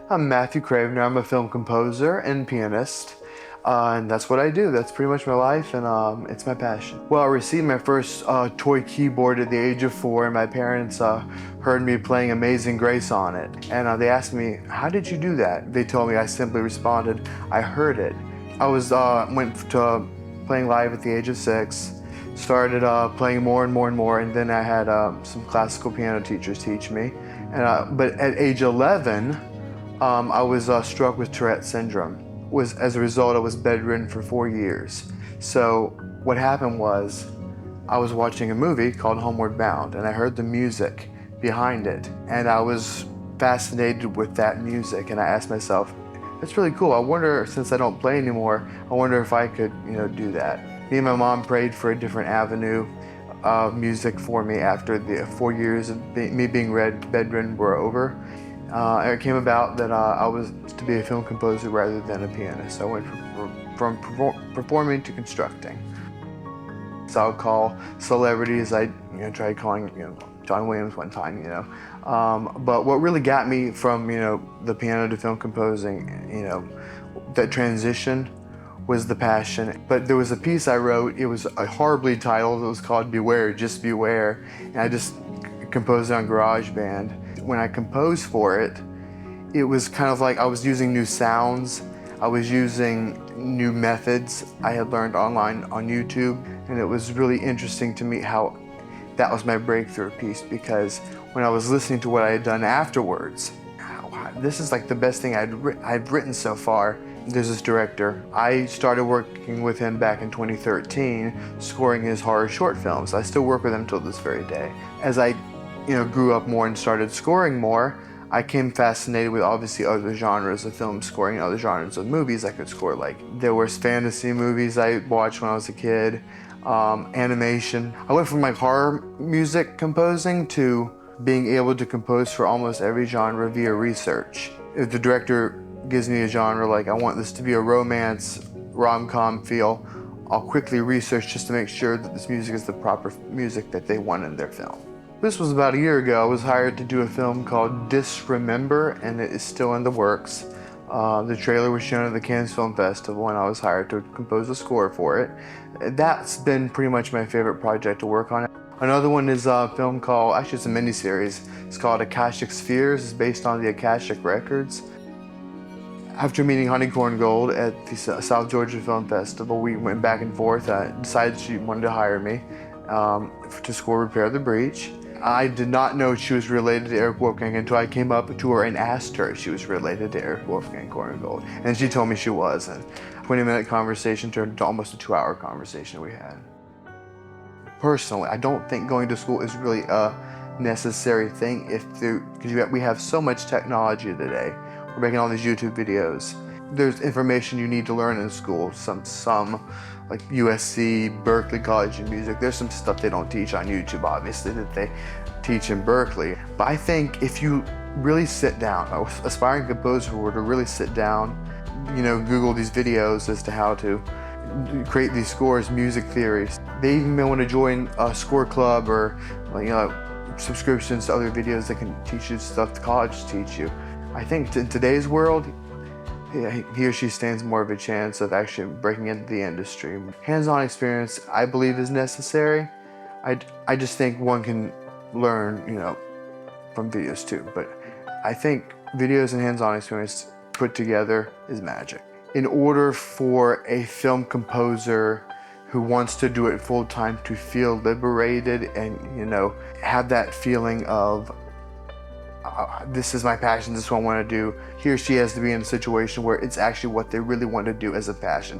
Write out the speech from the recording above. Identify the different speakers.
Speaker 1: I'm Matthew Cravener. I'm a film composer and pianist, and that's what I do. That's pretty much my life, and it's my passion. Well, I received my first toy keyboard at the age of 4, and my parents heard me playing Amazing Grace on it, and they asked me, "How did you do that?" They told me. I simply responded, "I heard it." I went to playing live at the age of 6. Started playing more and more and more, and then I had some classical piano teachers teach me. But at age 11, I was struck with Tourette's syndrome. As a result, I was bedridden for 4 years. So what happened was, I was watching a movie called Homeward Bound, and I heard the music behind it, and I was fascinated with that music, and I asked myself, that's really cool. I wonder, since I don't play anymore, I wonder if I could, do that. Me and my mom prayed for a different avenue of music for me after the 4 years of me being bedridden were over. It came about that I was to be a film composer rather than a pianist. I went from performing to constructing. So I would call celebrities. I tried calling John Williams one time. But what really got me from the piano to film composing, that transition, was the passion. But there was a piece I wrote. It was horribly titled. It was called "Beware, Just Beware," and I just composed it on GarageBand. When I composed for it, it was kind of like I was using new sounds. I was using new methods I had learned online on YouTube, and it was really interesting to me how that was my breakthrough piece, because when I was listening to what I had done afterwards, wow, this is like the best thing I've written so far. There's this director. I started working with him back in 2013, scoring his horror short films. I still work with him till this very day. As I grew up more and started scoring more, I became fascinated with obviously other genres of film scoring, other genres of movies I could score. Like, there was fantasy movies I watched when I was a kid, animation. I went from like horror music composing to being able to compose for almost every genre via research. If the director gives me a genre, like I want this to be a romance, rom-com feel, I'll quickly research just to make sure that this music is the proper music that they want in their film. This was about a year ago. I was hired to do a film called Disremember, and it is still in the works. The trailer was shown at the Cannes Film Festival, and I was hired to compose a score for it. That's been pretty much my favorite project to work on. Another one is a film called, actually it's a miniseries. It's called Akashic Spheres. It's based on the Akashic Records. After meeting Honeycorn Gold at the South Georgia Film Festival, we went back and forth. I decided she wanted to hire me to score Repair the Breach. I did not know she was related to Eric Wolfgang until I came up to her and asked her if she was related to Eric Wolfgang Korngold, and she told me she was. And a 20-minute conversation turned into almost a 2-hour conversation we had. Personally, I don't think going to school is really a necessary thing because we have so much technology today. We're making all these YouTube videos. There's information you need to learn in school. Some like USC, Berklee College of Music. There's some stuff they don't teach on YouTube, obviously, that they teach in Berklee. But I think if you really sit down, an aspiring composer were to really sit down, Google these videos as to how to create these scores, music theories. They even may want to join a score club or subscriptions to other videos that can teach you stuff the college teach you. I think in today's world, he or she stands more of a chance of actually breaking into the industry. Hands-on experience, I believe, is necessary. I just think one can learn, from videos too. But I think videos and hands-on experience put together is magic. In order for a film composer who wants to do it full-time to feel liberated and, have that feeling of, this is my passion, this is what I want to do, he or she has to be in a situation where it's actually what they really want to do as a passion.